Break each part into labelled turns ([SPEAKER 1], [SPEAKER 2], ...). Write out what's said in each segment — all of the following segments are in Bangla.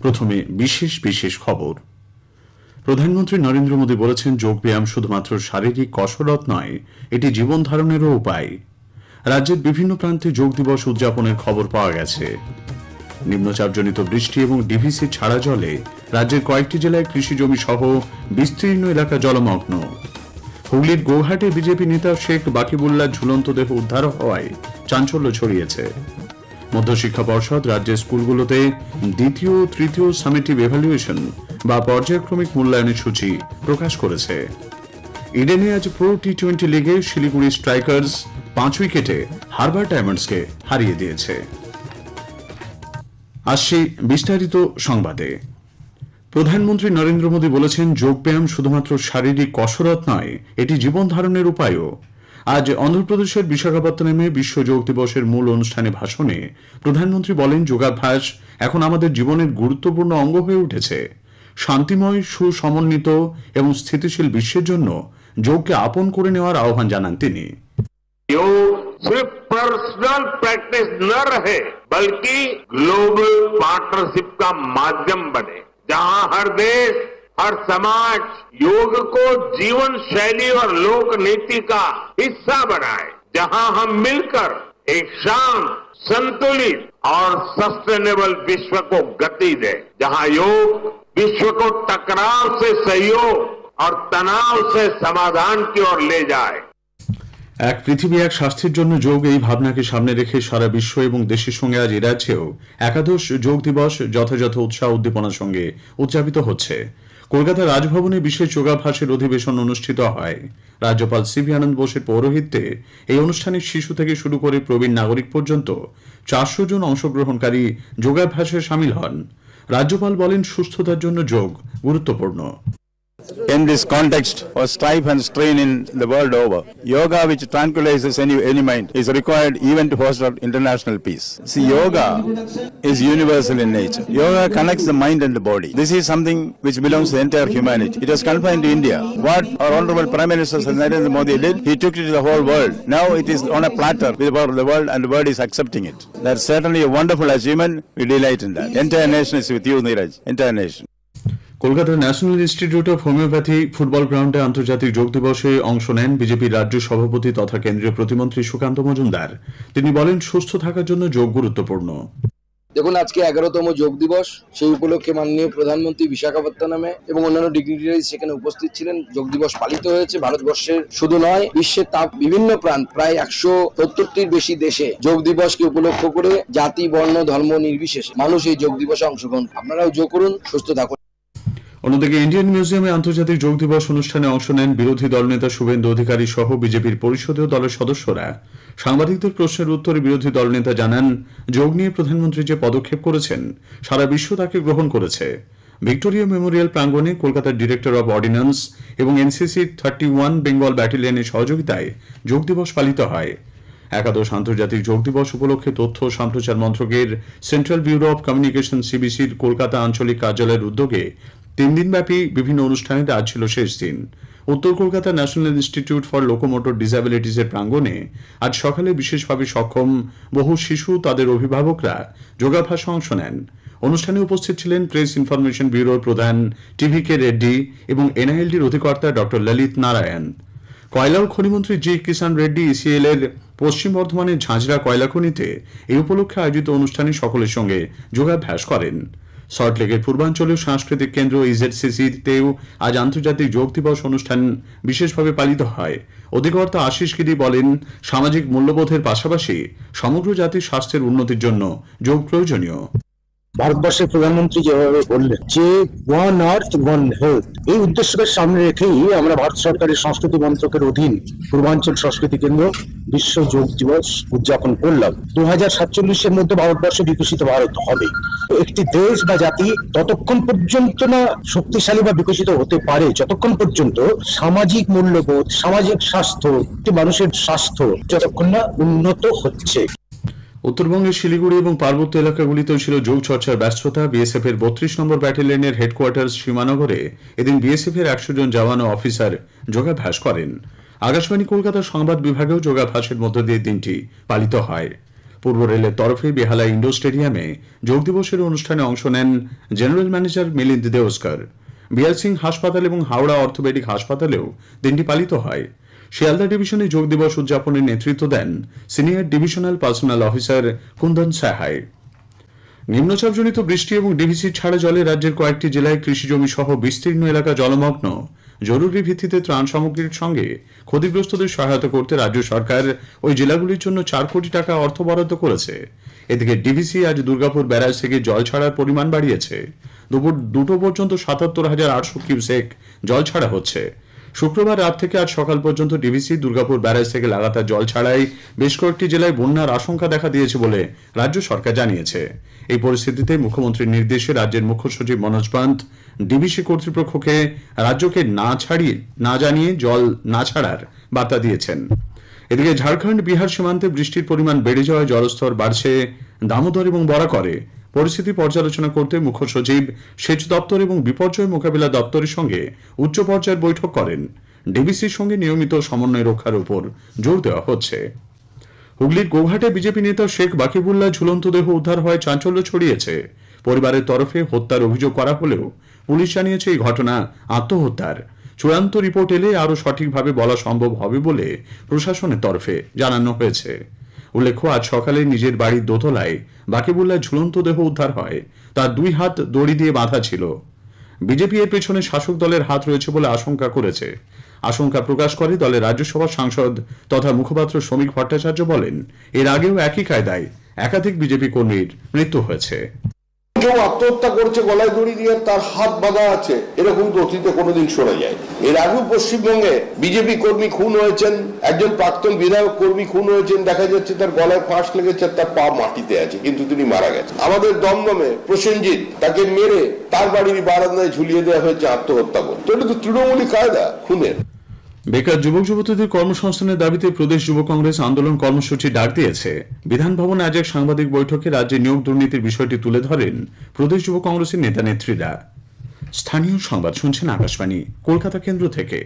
[SPEAKER 1] প্রথমে বিশেষ বিশেষ খবর। প্রধানমন্ত্রী নরেন্দ্র মোদী বলেছেন, যোগব্যায়াম শুধুমাত্র শারীরিক কসরত নয়, এটি জীবন ধারণেরও উপায়। রাজ্যের বিভিন্ন প্রান্তে যোগ দিবস উদযাপনের খবর পাওয়া গেছে। নিম্নচাপজনিত বৃষ্টি এবং ডিভিসি ছাড়া জলে রাজ্যের কয়েকটি জেলায় কৃষি জমি সহ বিস্তীর্ণ এলাকা জলমগ্ন। হুগলির গোঘাটে বিজেপি নেতা শেখ বাকিবুল্লাহ ঝুলন্ত দেহ উদ্ধার হওয়ায় চাঞ্চল্য ছড়িয়েছে। মধ্যশিক্ষা পর্ষদ রাজ্যের স্কুলগুলোতে দ্বিতীয় তৃতীয় সামেটিভ এভালুয়েশন বা পর্যায়ক্রমিক মূল্যায়নের সূচি প্রকাশ করেছে। ইডেনে আজ প্রো টি-20 লিগে শিলিগুড়ি স্ট্রাইকার্স 5 উইকেটে হারবার ডায়মন্ডসকে হারিয়ে দিয়েছে। আসছি বিস্তারিত সংবাদে। প্রধানমন্ত্রী নরেন্দ্র মোদী বলেছেন, যোগব্যায়াম শুধুমাত্র শারীরিক কসরত নয়, এটি জীবন ধারণের উপায়ও। আজ অন্ধ্রপ্রদেশের বিশাখাপত্তনমে বিশ্ব যোগ দিবসের মূল অনুষ্ঠানে ভাষণে প্রধানমন্ত্রী বলেন, যোগাভ্যাস এখন আমাদের জীবনের গুরুত্বপূর্ণ অঙ্গ হয়ে উঠেছে। শান্তিময়, সুসমন্বিত এবং স্থিতিশীল বিশ্বের জন্য যোগকে আপন করে নেওয়ার আহ্বান জানান তিনি।
[SPEAKER 2] योग सिर्फ पर्सनल प्रैक्टिस न रहे बल्कि ग्लोबल पार्टनरशिप का माध्यम बने, जहां हर देश हर समाज योग को जीवन शैली और लोक नीति का हिस्सा बनाए, जहां हम मिलकर एक शांत, संतुलित और सस्टेनेबल विश्व को गति दे, जहां योग विश्व को टकराव से सहयोग और तनाव से समाधान की ओर ले जाए।
[SPEAKER 1] এক পৃথিবী এক স্বাস্থ্যের জন্য যোগ, এই ভাবনাকে সামনে রেখে সারা বিশ্ব এবং দেশের সঙ্গে আজ এ রাজ্যেও একাদশ যোগ দিবস যথাযথ উৎসাহ উদ্দীপনার সঙ্গে উদযাপিত হচ্ছে। কলকাতার রাজভবনে বিশেষ যোগাভ্যাসের অধিবেশন অনুষ্ঠিত হয়। রাজ্যপাল সিভি আনন্দ বোসের পৌরোহিত্যে এই অনুষ্ঠানে শিশু থেকে শুরু করে প্রবীণ নাগরিক পর্যন্ত 400 জন অংশগ্রহণকারী যোগাভ্যাসে সামিল হন। রাজ্যপাল বলেন, সুস্থতার জন্য যোগ গুরুত্বপূর্ণ।
[SPEAKER 3] In this context of strife and strain in the world over, yoga, which tranquilizes any mind, is required even to foster international peace. See, yoga is universal in nature. Yoga connects the mind and the body. This is something which belongs to the entire humanity. It was confined to India. What our Honorable Prime Minister Narendra Modi did, he took it to the whole world. Now it is on a platter before the world, and the world is accepting it. That's certainly a wonderful achievement. We delight in that. Entire nation is with you, Neeraj. Entire nation.
[SPEAKER 1] কলকাতার national institute of homeopathy football গ্রাউন্ডে আন্তর্জাতিক যোগ দিবসে অংশ নেন বিজেপির রাজ্য সভাপতি তথা কেন্দ্রীয় প্রতিমন্ত্রী সুকান্ত মজুমদার। তিনি বলেন, সুস্থ থাকার জন্য যোগ গুরুত্বপূর্ণ।
[SPEAKER 4] দেখুন, আজকে 11তম যোগ দিবস, সেই উপলক্ষে মাননীয় প্রধানমন্ত্রী বিশাখাপত্তনমে এবং অন্যান্য ডিগনিটারিজ সেখানে উপস্থিত ছিলেন। যোগ দিবস পালিত হয়েছে ভারতবর্ষের শুধু নয়, বিশ্বের বিভিন্ন প্রান্ত, প্রায় 170টির বেশি দেশে যোগ দিবসকে উপলক্ষ করে জাতি, বর্ণ, ধর্ম নির্বিশেষে মানুষ এই যোগ দিবসে অংশগ্রহণ। আপনারাও যোগ করুন, সুস্থ থাকুন।
[SPEAKER 1] অন্যদিকে ইন্ডিয়ান মিউজিয়ামে আন্তর্জাতিক যোগ দিবস অনুষ্ঠানে অংশ নেন বিরোধী দলনেতা শুভেন্দু অধিকারী সহ বিজেপির পরিষদীয় দলের সদস্যরা। সাংবাদিকদের প্রশ্নের উত্তরে বিরোধী দলনেতা জানান, যোগ নিয়ে প্রধানমন্ত্রী যে পদক্ষেপ করেছেন সারা বিশ্ব তাকে গ্রহণ করেছে। ভিক্টোরিয়া মেমোরিয়াল প্রাঙ্গণে কলকাতার ডিরেক্টর অব অর্ডিন্যান্স এবং এনসিসি 31 বেঙ্গল ব্যাটালিয়নের সহযোগিতায় যোগ দিবস পালিত হয়। একাদশ আন্তর্জাতিক যোগ দিবস উপলক্ষে তথ্য ও সম্প্রচার মন্ত্রকের সেন্ট্রাল ব্যুরো অব কমিউনিকেশন সিবিসির কলকাতা আঞ্চলিক কার্যালয়ের উদ্যোগে 3 দিনব্যাপী বিভিন্ন অনুষ্ঠানের আজ ছিল শেষ দিন। উত্তর Kolkata national institute for locomotor ডিসএবিলিটিজের প্রাঙ্গণে আজ সকালে বিশেষভাবে সক্ষম বহু শিশু, তাদের অভিভাবকরা যোগাভ্যাসে অংশ নেন। অনুষ্ঠানে উপস্থিত ছিলেন প্রেস ইনফরমেশন ব্যুরোর প্রধান টিভি-কে রেড্ডি এবং এনআইএলডির অধিকর্তা ডক্টর ললিত নারায়ণ। কয়লা ও খনিমন্ত্রী জি কিষাণ রেড্ডি ইসিএল এর পশ্চিম বর্ধমানের ঝাঁঝরা কয়লা খনিতে এই উপলক্ষে আয়োজিত অনুষ্ঠানে সকলের সঙ্গে যোগাভ্যাস করেন। সল্টলেকের পূর্বাঞ্চলীয় সাংস্কৃতিক কেন্দ্র ইজেডসিসিতেও আজ আন্তর্জাতিক যোগ দিবস অনুষ্ঠান বিশেষভাবে পালিত হয়। অধিকর্তা আশিস গিরি বলেন, সামাজিক মূল্যবোধের পাশাপাশি সমগ্র জাতির স্বাস্থ্যের উন্নতির জন্য যোগ প্রয়োজনীয়।
[SPEAKER 5] ভারতবর্ষের প্রধানমন্ত্রী যেভাবে বললেন যে ওয়ান আর্থ ওয়ান হেলথ, এই উদ্দেশ্যকে সামনে রেখেই আমরা ভারত সরকারের সংস্কৃতি মন্ত্রকের অধীন পূর্বাঞ্চল সংস্কৃতি কেন্দ্র বিশ্ব যোগ দিবস উদযাপন করলাম। 2047-এর মধ্যে ভারতবর্ষ বিকশিত ভারত হবে। একটি দেশ বা জাতি ততক্ষণ পর্যন্ত না শক্তিশালী বা বিকশিত হতে পারে যতক্ষণ পর্যন্ত সামাজিক মূল্যবোধ, সামাজিক স্বাস্থ্য, মানুষের স্বাস্থ্য যতক্ষণ না উন্নত হচ্ছে।
[SPEAKER 1] উত্তরবঙ্গের শিলিগুড়ি এবং পার্বত্য এলাকাগুলিতেও ছিল যোগ চর্চার ব্যস্ততা। বিএসএফ এর 32 নম্বর ব্যাটালিয়নের হেডকোয়ার্টার সীমানগরে এদিন বিএসএফ এর 100 জন জওয়ান ও অফিসার যোগাভ্যাস করেন। আকাশবাণী কলকাতার সংবাদ বিভাগেও যোগাভ্যাসের মধ্য দিয়ে দিনটি পালিত হয়। পূর্ব রেলের তরফে বেহালা ইন্ডোর স্টেডিয়ামে যোগ দিবসের অনুষ্ঠানে অংশ নেন general manager Milind Deoskar. BR Singh হাসপাতাল এবং হাওড়া অর্থোপেডিক হাসপাতালেও দিনটি পালিত হয়। শিয়ালদা ডিভিশনে যোগ দিবস উদযাপনের নেতৃত্ব দেন senior divisional personnel officer Kundan Sahai. নিম্নচাপজনিত বৃষ্টি এবং ডিভিসি ছাড়া জলে রাজ্যের কয়েকটি জেলায় কৃষিজমি সহ বিস্তীর্ণ এলাকা জলমগ্ন। জরুরি ভিত্তিতে ত্রাণ সামগ্রীর সঙ্গে ক্ষতিগ্রস্তদের সহায়তা করতে রাজ্য সরকার ওই জেলাগুলির জন্য 4 কোটি টাকা অর্থ বরাদ্দ করেছে। এদিকে ডিভিসি আজ দুর্গাপুর ব্যারাজ থেকে জল ছাড়ার পরিমাণ বাড়িয়েছে। দুপুর 2টো পর্যন্ত 77,800 কিউসেক জল ছাড়া হচ্ছে। শুক্রবার রাত থেকে আজ সকাল পর্যন্ত ডিভিসি দুর্গাপুর ব্যারাজ থেকে লাগাতার জল ছাড়াই বেশ কয়েকটি জেলায় বন্যার আশঙ্কা দেখা দিয়েছে বলে রাজ্য সরকার জানিয়েছে। এই পরিস্থিতিতে মুখ্যমন্ত্রীর নির্দেশে রাজ্যের মুখ্য সচিব মনোজ পান্ত ডিভিসি কর্তৃপক্ষকে রাজ্যকে না জানিয়ে জল না ছাড়ার বার্তা দিয়েছেন। এদিকে ঝাড়খণ্ড বিহার সীমান্তে বৃষ্টির পরিমাণ বেড়ে যাওয়ায় জলস্তর বাড়ছে দামোদর এবং বরাকরে। পরিস্থিতি পর্যালোচনা করতে মুখ্য সচিব সেচ দপ্তর এবং বিপর্যয় মোকাবিলা দপ্তরের সঙ্গে উচ্চ পর্যায়ের বৈঠক করেন। ডিবিসির সঙ্গে নিয়মিত সমন্বয় রক্ষার উপর জোর দেওয়া হচ্ছে। হুগলির গোঘাটে বিজেপি নেতা শেখ বাকিবুল্লাহ ঝুলন্ত দেহ উদ্ধার হওয়ায় চাঞ্চল্য ছড়িয়েছে। পরিবারের তরফে হত্যার অভিযোগ করা হলেও পুলিশ জানিয়েছে এই ঘটনা আত্মহত্যার। চূড়ান্ত রিপোর্ট এলে আরও সঠিকভাবে বলা সম্ভব হবে বলে প্রশাসনের তরফে জানানো হয়েছে। উল্লেখ্য, আজ সকালে নিজের বাড়ির দোতলায় বাকিবুল্লাহ ঝুলন্ত দেহ উদ্ধার হয়। তার 2 হাত দড়ি দিয়ে বাঁধা ছিল। বিজেপি এর পেছনে শাসক দলের হাত রয়েছে বলে আশঙ্কা প্রকাশ করে দলের রাজ্যসভা সাংসদ তথা মুখপাত্র শ্রমিক ভট্টাচার্য বলেন, এর আগেও একই কায়দায় একাধিক বিজেপি কর্মীর মৃত্যু হয়েছে।
[SPEAKER 6] কেউ আত্মহত্যা করছে গলায় দড়ি দিয়ে, তার হাত বাঁধা আছে, এরকম তো অতীতে কোনোদিন শোনা যায়। এর আগেও পশ্চিমবঙ্গে বিজেপি কর্মী খুন হয়েছেন, একজন প্রাক্তন বিধায়ক কর্মী খুন হয়েছেন, দেখা যাচ্ছে তার গলায় ফাঁস লেগেছে, তার পা মাটিতে আছে, কিন্তু তিনি মারা গেছেন। আমাদের দমদমে প্রসেনজিৎ, তাকে মেরে তার বাড়ির বারান্দায় ঝুলিয়ে দেওয়া হয়েছে আত্মহত্যা করে। তো এটা তো তৃণমূলী কায়দা খুনের।
[SPEAKER 1] বেকার যুবক যুবতীদের কর্মসংস্থানের দাবিতে প্রদেশ যুব কংগ্রেস আন্দোলন কর্মসূচি ডাক দিয়েছে। বিধান ভবনে আজ এক সাংবাদিক বৈঠকে রাজ্যে নিয়োগ দুর্নীতির বিষয়টি তুলে ধরেন প্রদেশ যুব কংগ্রেসের নেতা নেত্রীরা। স্থানীয় সংবাদ শুনছেন আকাশবাণী কলকাতা কেন্দ্র থেকে।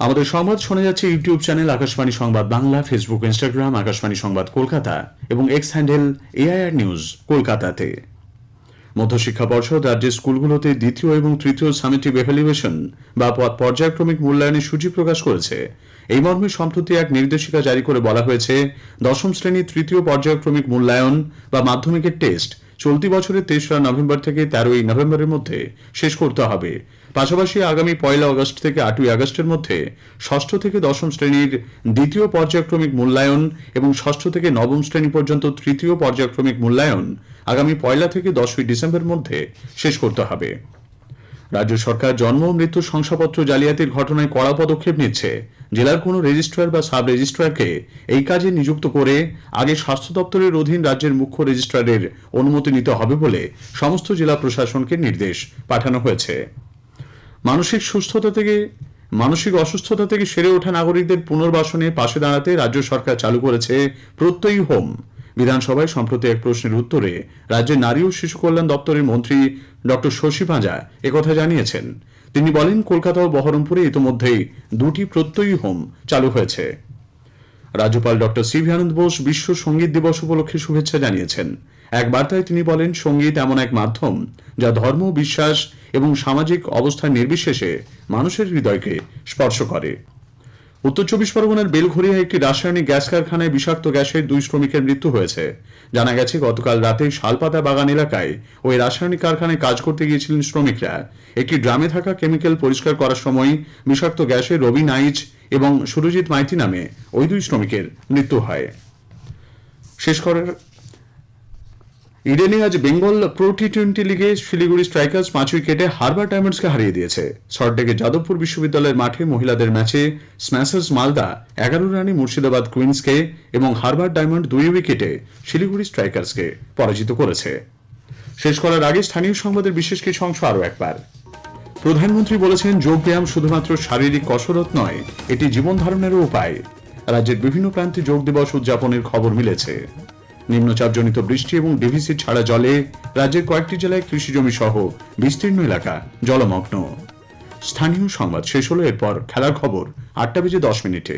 [SPEAKER 1] আমাদের সংবাদ শোনা যাচ্ছে ইউটিউব চ্যানেল আকাশবাণী সংবাদ বাংলা, ফেসবুক, ইনস্টাগ্রাম আকাশবাণী সংবাদ কলকাতা এবং এক্স হ্যান্ডেল AIR নিউজ কলকাতাতে। মধ্যশিক্ষা পর্ষদ রাজ্যের স্কুলগুলোতে 2য় এবং 3য় সামেটিভ এভালুয়েশন বা পর্যায়ক্রমিক মূল্যায়নের সূচি প্রকাশ করেছে। এই মর্মে সম্প্রতি এক নির্দেশিকা জারি করে বলা হয়েছে, 10ম শ্রেণীর 3য় পর্যায়ক্রমিক মূল্যায়ন বা মাধ্যমিকের টেস্ট চলতি বছরের 3রা নভেম্বর থেকে 13ই নভেম্বরের মধ্যে শেষ করতে হবে। পাশাপাশি আগামী 1 আগস্ট থেকে 8ই আগস্টের মধ্যে 6ষ্ঠ থেকে 10ম শ্রেণীর 2য় পর্যায়ক্রমিক মূল্যায়ন এবং 6ষ্ঠ থেকে 9ম শ্রেণী পর্যন্ত 3য় পর্যায়ক্রমিক মূল্যায়ন আগামী 1 থেকে 10ই ডিসেম্বরের মধ্যে শেষ করতে হবে। রাজ্য সরকার জন্ম ও মৃত্যু শংসাপত্র জালিয়াতির ঘটনায় কড়া পদক্ষেপ নিচ্ছে। জেলার কোনো রেজিস্ট্রার বা সাব রেজিস্ট্রারকে এই কাজে নিযুক্ত করে আগে স্বাস্থ্য দপ্তরের অধীন রাজ্যের মুখ্য রেজিস্ট্রারের অনুমতি নিতে হবে বলে সমস্ত জেলা প্রশাসনকে নির্দেশ পাঠানো হয়েছে। মানসিক অসুস্থতা থেকে সেরে ওঠা নাগরিকদের পুনর্বাসনে পাশে দাঁড়াতে রাজ্য সরকার চালু করেছে প্রত্যয়ী হোম। বিধানসভায় সম্প্রতি এক প্রশ্নের উত্তরে রাজ্যের নারী ও শিশু কল্যাণ দপ্তরের মন্ত্রী ডক্টর শশী পাঁজা একথা জানিয়েছেন। তিনি বলেন, কলকাতা ও বহরমপুরে ইতোমধ্যেই 2টি প্রত্যয়ী হোম চালু হয়েছে। রাজ্যপাল ডক্টর সিভি আনন্দ বোস বিশ্ব সঙ্গীত দিবস উপলক্ষে শুভেচ্ছা জানিয়েছেন। এক বার্তায় তিনি বলেন, সঙ্গীত এমন এক মাধ্যম যা ধর্ম, বিশ্বাস এবং সামাজিক অবস্থান নির্বিশেষে মানুষের হৃদয়কে স্পর্শ করে। উত্তর 24 পরগনার বেলঘরিয়া একটি রাসায়নিক গ্যাস কারখানায় বিষাক্ত গ্যাসে 2 শ্রমিকের মৃত্যু হয়েছে। জানা গেছে, গতকাল রাতে শালপাতা বাগান এলাকায় ওই রাসায়নিক কারখানায় কাজ করতে গিয়েছিলেন শ্রমিকরা। একটি ড্রামে থাকা কেমিক্যাল পরিষ্কার করার সময় বিষাক্ত গ্যাসে রবি নাইচ এবং সুরজিৎ মাইতি নামে ওই 2 শ্রমিকের মৃত্যু হয়। ইডেনে আজ বেঙ্গল প্রো টি20 লিগে শিলিগুড়ি স্ট্রাইকার্স 5 উইকেটে হারবার ডায়মন্ডসকে হারিয়ে দিয়েছে। সল্টলেকের যাদবপুর বিশ্ববিদ্যালয়ের মাঠে মহিলাদের ম্যাচে স্ম্যাশার্স মালদা 11 রানে মুর্শিদাবাদ কুইন্সকে এবং হারবার ডায়মন্ড 2 উইকেটে শিলিগুড়ি স্ট্রাইকার্সকে পরাজিত করেছে। শেষ করার আগে স্থানীয় সংবাদের বিশেষ কিছু অংশ আরও একবার। প্রধানমন্ত্রী বলেছেন, যোগব্যায়াম শুধুমাত্র শারীরিক কসরত নয়, এটি জীবন ধারণেরও উপায়। রাজ্যের বিভিন্ন প্রান্তে যোগ দিবস উদযাপনের খবর মিলেছে। নিম্নচাপজনিত বৃষ্টি এবং ডিভিসি ছাড়া জলে রাজ্যের কয়েকটি জেলায় কৃষিজমি সহ বিস্তীর্ণ এলাকা জলমগ্ন। স্থানীয় সংবাদ শেষ হলো। এরপর খেলার খবর 8টা বেজে 10 মিনিটে।